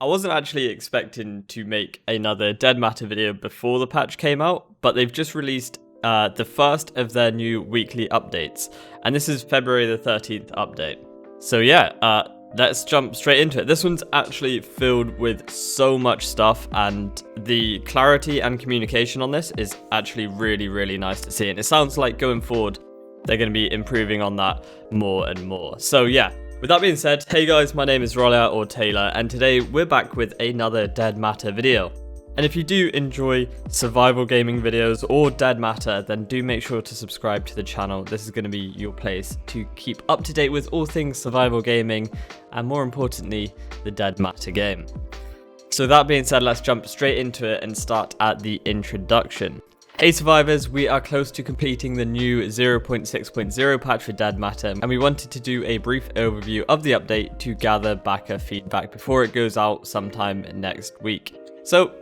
I wasn't actually expecting to make another 𝙬𝙚 video before the patch came out, but they've just released the first of their new weekly updates, and this is February the 13th update. So yeah, let's jump straight into it. This one's actually filled with so much stuff, and the clarity and communication on this is actually really nice to see, and it sounds like going forward they're going to be improving on that more and more. So yeah, with that being said, hey guys, my name is Rolia or Taylor, and today we're back with another 𝙬𝙚 video. And if you do enjoy survival gaming videos or 𝙬𝙚, then do make sure to subscribe to the channel. This is going to be your place to keep up to date with all things survival gaming, and more importantly, the 𝙬𝙚 game. So that being said, let's jump straight into it and start at the introduction. Hey survivors, we are close to completing the new 0.6.0 patch for 𝙬𝙚, and we wanted to do a brief overview of the update to gather backer feedback before it goes out sometime next week. So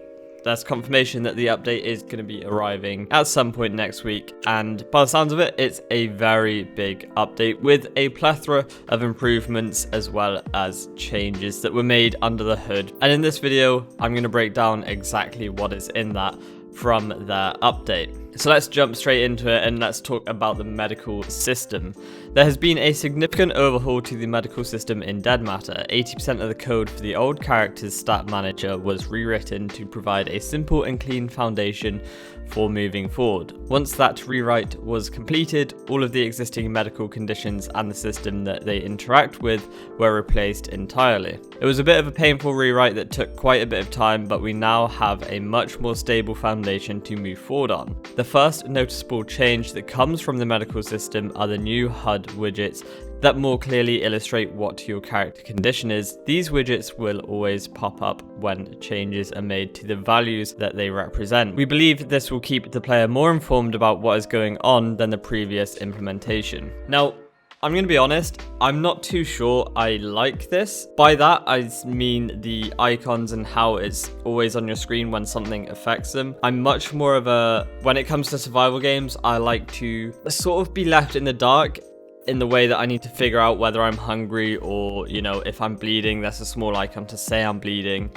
there's confirmation that the update is going to be arriving at some point next week, and by the sounds of it, it's a very big update with a plethora of improvements as well as changes that were made under the hood. And in this video, I'm going to break down exactly what is in that from their update. So let's jump straight into it and let's talk about the medical system. There has been a significant overhaul to the medical system in 𝙬𝙚. 80% of the code for the old character's stat manager was rewritten to provide a simple and clean foundation for moving forward. Once that rewrite was completed, all of the existing medical conditions and the system that they interact with were replaced entirely. It was a bit of a painful rewrite that took quite a bit of time, but we now have a much more stable foundation to move forward on. The first noticeable change that comes from the medical system are the new HUD widgets that more clearly illustrate what your character condition is. These widgets will always pop up when changes are made to the values that they represent. We believe this will keep the player more informed about what is going on than the previous implementation. Now, I'm going to be honest, I'm not too sure I like this. By that, I mean the icons and how it's always on your screen when something affects them. I'm much more of a, when it comes to survival games, I like to sort of be left in the dark in the way that I need to figure out whether I'm hungry or, you know, if I'm bleeding, there's a small icon to say I'm bleeding.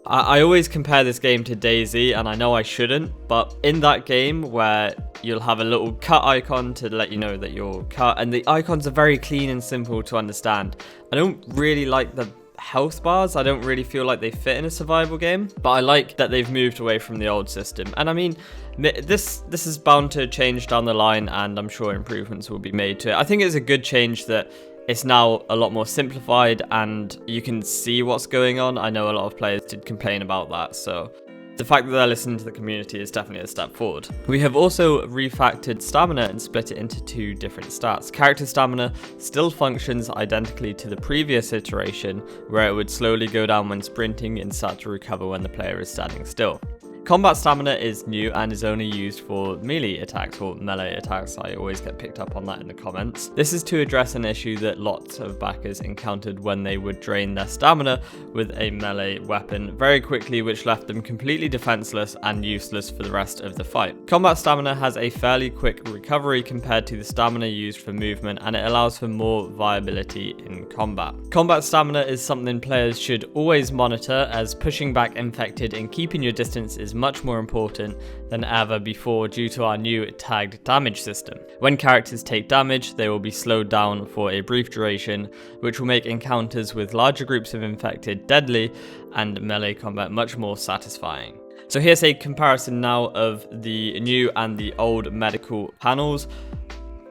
I always compare this game to DayZ, and I know I shouldn't, but in that game where you'll have a little cut icon to let you know that you're cut, and the icons are very clean and simple to understand. I don't really like the health bars. I don't really feel like they fit in a survival game, but I like that they've moved away from the old system. And I mean, this is bound to change down the line, and I'm sure improvements will be made to it. I think it's a good change that it's now a lot more simplified and you can see what's going on. I know a lot of players did complain about that, so the fact that they're listening to the community is definitely a step forward. We have also refactored stamina and split it into two different stats. Character stamina still functions identically to the previous iteration, where it would slowly go down when sprinting and start to recover when the player is standing still. Combat stamina is new and is only used for melee attacks or melee attacks. I always get picked up on that in the comments. This is to address an issue that lots of backers encountered when they would drain their stamina with a melee weapon very quickly, which left them completely defenseless and useless for the rest of the fight. Combat stamina has a fairly quick recovery compared to the stamina used for movement, and it allows for more viability in combat. Combat stamina is something players should always monitor, as pushing back infected and keeping your distance is much more important than ever before due to our new tagged damage system. When characters take damage, they will be slowed down for a brief duration, which will make encounters with larger groups of infected deadly and melee combat much more satisfying. So here's a comparison now of the new and the old medical panels.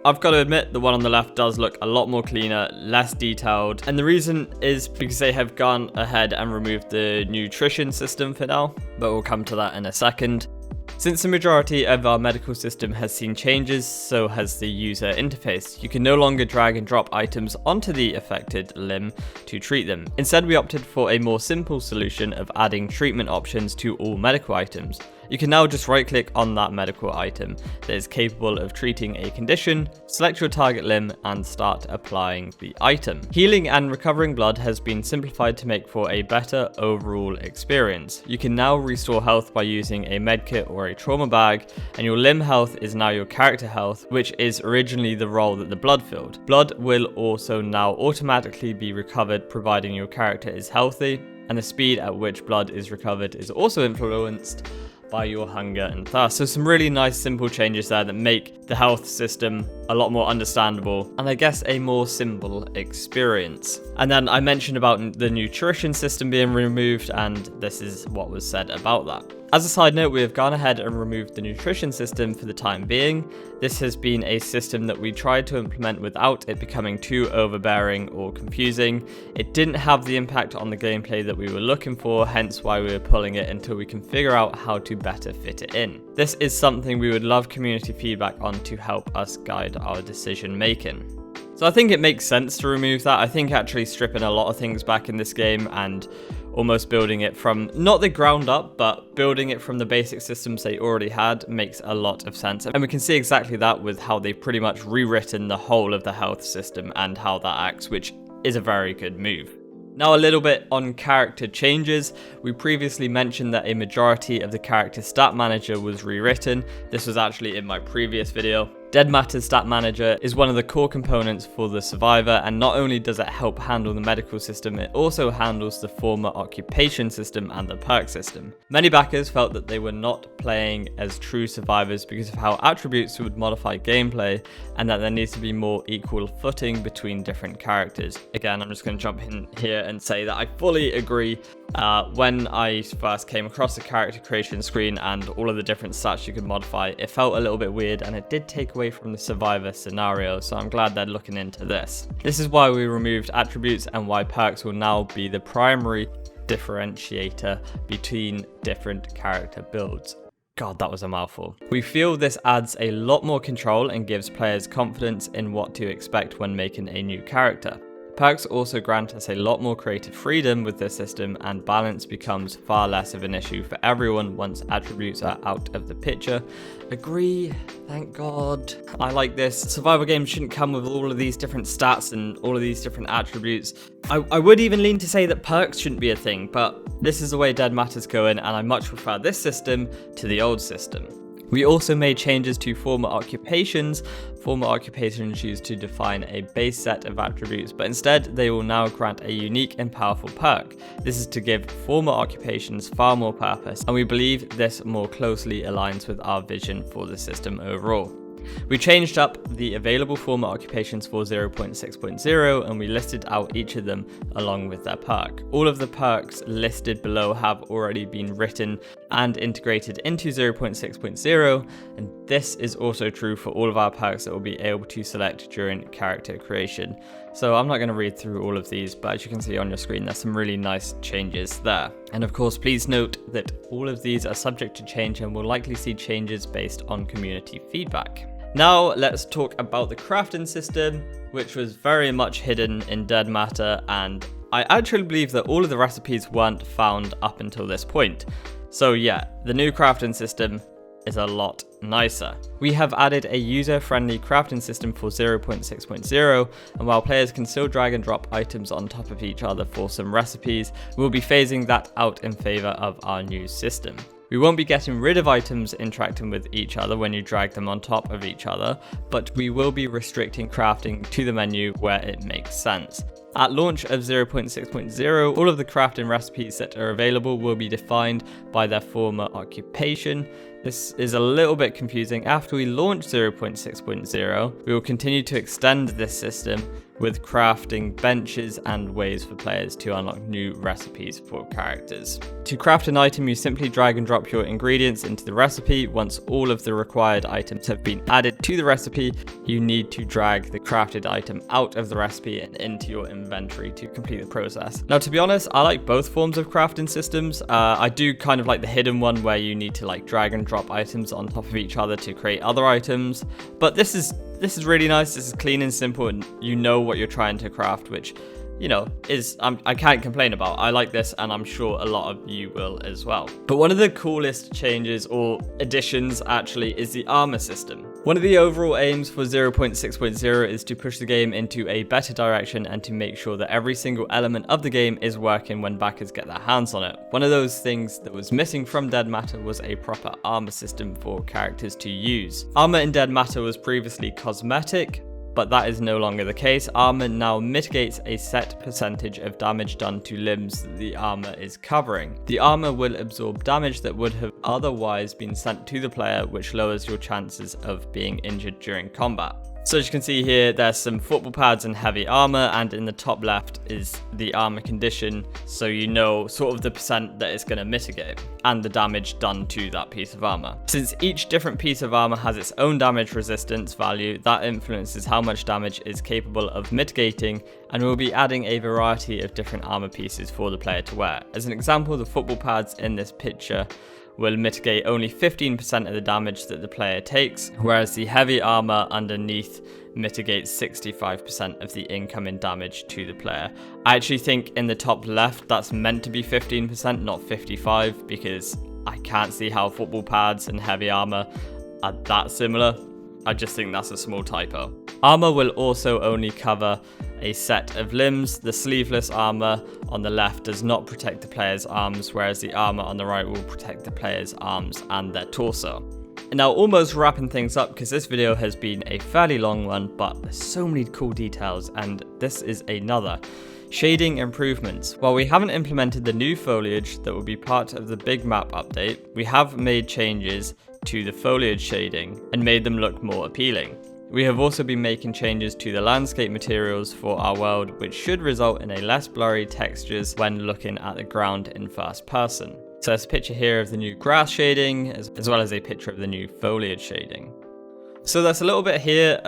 I've got to admit, the one on the left does look a lot more cleaner, less detailed, and the reason is because they have gone ahead and removed the nutrition system for now, but we'll come to that in a second. Since the majority of our medical system has seen changes, so has the user interface. You can no longer drag and drop items onto the affected limb to treat them. Instead, we opted for a more simple solution of adding treatment options to all medical items. You can now just right click on that medical item that is capable of treating a condition, select your target limb and start applying the item. Healing and recovering blood has been simplified to make for a better overall experience. You can now restore health by using a medkit or a trauma bag, and your limb health is now your character health, which is originally the role that the blood filled. Blood will also now automatically be recovered providing your character is healthy, and the speed at which blood is recovered is also influenced by your hunger and thirst. So some really nice simple changes there that make the health system a lot more understandable and I guess a more simple experience. And then I mentioned about the nutrition system being removed, and this is what was said about that. As a side note, we have gone ahead and removed the nutrition system for the time being. This has been a system that we tried to implement without it becoming too overbearing or confusing. It didn't have the impact on the gameplay that we were looking for, hence why we were pulling it until we can figure out how to better fit it in. This is something we would love community feedback on to help us guide our decision making. So I think it makes sense to remove that. I think actually stripping a lot of things back in this game and almost building it from, not the ground up, but building it from the basic systems they already had makes a lot of sense. And we can see exactly that with how they've pretty much rewritten the whole of the health system and how that acts, which is a very good move. Now a little bit on character changes. We previously mentioned that a majority of the character stat manager was rewritten. This was actually in my previous video. 𝙬𝙤𝙪'𝙧𝙚 Stat Manager is one of the core components for the Survivor, and not only does it help handle the medical system, it also handles the former occupation system and the perk system. Many backers felt that they were not playing as true survivors because of how attributes would modify gameplay, and that there needs to be more equal footing between different characters. Again, I'm just going to jump in here and say that I fully agree. When I first came across the character creation screen and all of the different stats you could modify, it felt a little bit weird and it did take away from the Survivor scenario, so I'm glad they're looking into this. This is why we removed attributes and why perks will now be the primary differentiator between different character builds. God, that was a mouthful. We feel this adds a lot more control and gives players confidence in what to expect when making a new character. Perks also grant us a lot more creative freedom with this system, and balance becomes far less of an issue for everyone once attributes are out of the picture. Agree, thank God. I like this. Survival games shouldn't come with all of these different stats and all of these different attributes. I would even lean to say that perks shouldn't be a thing, but this is the way 𝙬𝙤𝙪's going, and I much prefer this system to the old system. We also made changes to former occupations. Former occupations used to define a base set of attributes, but instead they will now grant a unique and powerful perk. This is to give former occupations far more purpose, and we believe this more closely aligns with our vision for the system overall. We changed up the available former occupations for 0.6.0 and we listed out each of them along with their perk. All of the perks listed below have already been written and integrated into 0.6.0, and this is also true for all of our perks that we'll be able to select during character creation. So I'm not going to read through all of these, but as you can see on your screen, there's some really nice changes there. And of course, please note that all of these are subject to change and we'll likely see changes based on community feedback. Now let's talk about the crafting system, which was very much hidden in 𝙬𝙤𝙪, and I actually believe that all of the recipes weren't found up until this point. So yeah, the new crafting system is a lot nicer. We have added a user-friendly crafting system for 0.6.0, and while players can still drag and drop items on top of each other for some recipes, we'll be phasing that out in favor of our new system. We won't be getting rid of items interacting with each other when you drag them on top of each other, but we will be restricting crafting to the menu where it makes sense. At launch of 0.6.0, all of the crafting recipes that are available will be defined by their former occupation. This is a little bit confusing. After we launch 0.6.0, we will continue to extend this system with crafting benches and ways for players to unlock new recipes for characters. To craft an item, you simply drag and drop your ingredients into the recipe. Once all of the required items have been added to the recipe, you need to drag the crafted item out of the recipe and into your inventory to complete the process. Now, to be honest, I like both forms of crafting systems. I do kind of like the hidden one where you need to like drag and drop items on top of each other to create other items, but this is really nice. This is clean and simple, and you know what you're trying to craft, which, you know, I can't complain about. I like this, and I'm sure a lot of you will as well. But one of the coolest changes or additions actually is the armor system. One of the overall aims for 0.6.0 is to push the game into a better direction and to make sure that every single element of the game is working when backers get their hands on it. One of those things that was missing from 𝙬𝙤𝙪 was a proper armor system for characters to use. Armor in 𝙬𝙤𝙪 was previously cosmetic, but that is no longer the case. Armor now mitigates a set percentage of damage done to limbs that the armor is covering. The armor will absorb damage that would have otherwise been sent to the player, which lowers your chances of being injured during combat. So as you can see here, there's some football pads and heavy armor, and in the top left is the armor condition, so you know sort of the percent that it's going to mitigate, and the damage done to that piece of armor. Since each different piece of armor has its own damage resistance value, that influences how much damage is capable of mitigating, and we'll be adding a variety of different armor pieces for the player to wear. As an example, the football pads in this picture will mitigate only 15% of the damage that the player takes, whereas the heavy armor underneath mitigates 65% of the incoming damage to the player. I actually think in the top left that's meant to be 15%, not 55, because I can't see how football pads and heavy armor are that similar. I just think that's a small typo. Armor will also only cover a set of limbs. The sleeveless armor on the left does not protect the player's arms, whereas the armor on the right will protect the player's arms and their torso. Now, almost wrapping things up, because this video has been a fairly long one, but there's so many cool details, and this is another. Shading improvements. While we haven't implemented the new foliage that will be part of the big map update, we have made changes to the foliage shading and made them look more appealing. We have also been making changes to the landscape materials for our world, which should result in a less blurry textures when looking at the ground in first person. So there's a picture here of the new grass shading, as well as a picture of the new foliage shading. So there's a little bit here,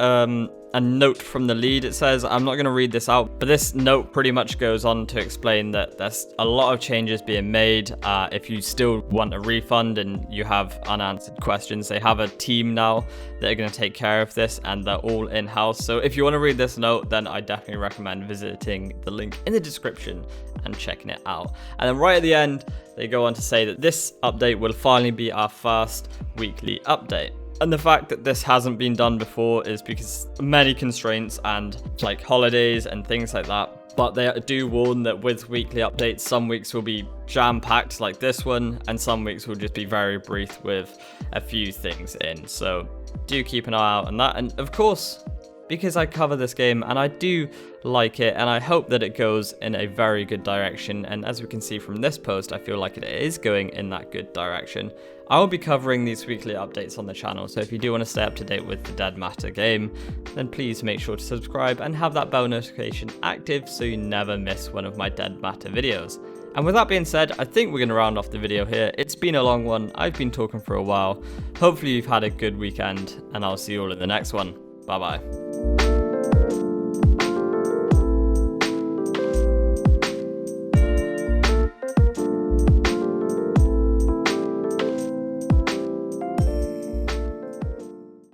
a note from the lead. It says, I'm not going to read this out, but this note pretty much goes on to explain that there's a lot of changes being made. If you still want a refund and you have unanswered questions, they have a team now that are going to take care of this, and they're all in-house. So if you want to read this note, then I definitely recommend visiting the link in the description and checking it out. And then right at the end, they go on to say that this update will finally be our first weekly update. And the fact that this hasn't been done before is because many constraints and like holidays and things like that. But they do warn that with weekly updates, some weeks will be jam-packed like this one, and some weeks will just be very brief with a few things in. So do keep an eye out on that. And of course, because I cover this game and I do like it, and I hope that it goes in a very good direction, and as we can see from this post, I feel like it is going in that good direction. I will be covering these weekly updates on the channel, so if you do want to stay up to date with the 𝙬𝙚𝙧 game, then please make sure to subscribe and have that bell notification active so you never miss one of my 𝙬𝙚𝙧 videos. And with that being said, I think we're going to round off the video here. It's been a long one, I've been talking for a while. Hopefully you've had a good weekend, and I'll see you all in the next one. Bye bye.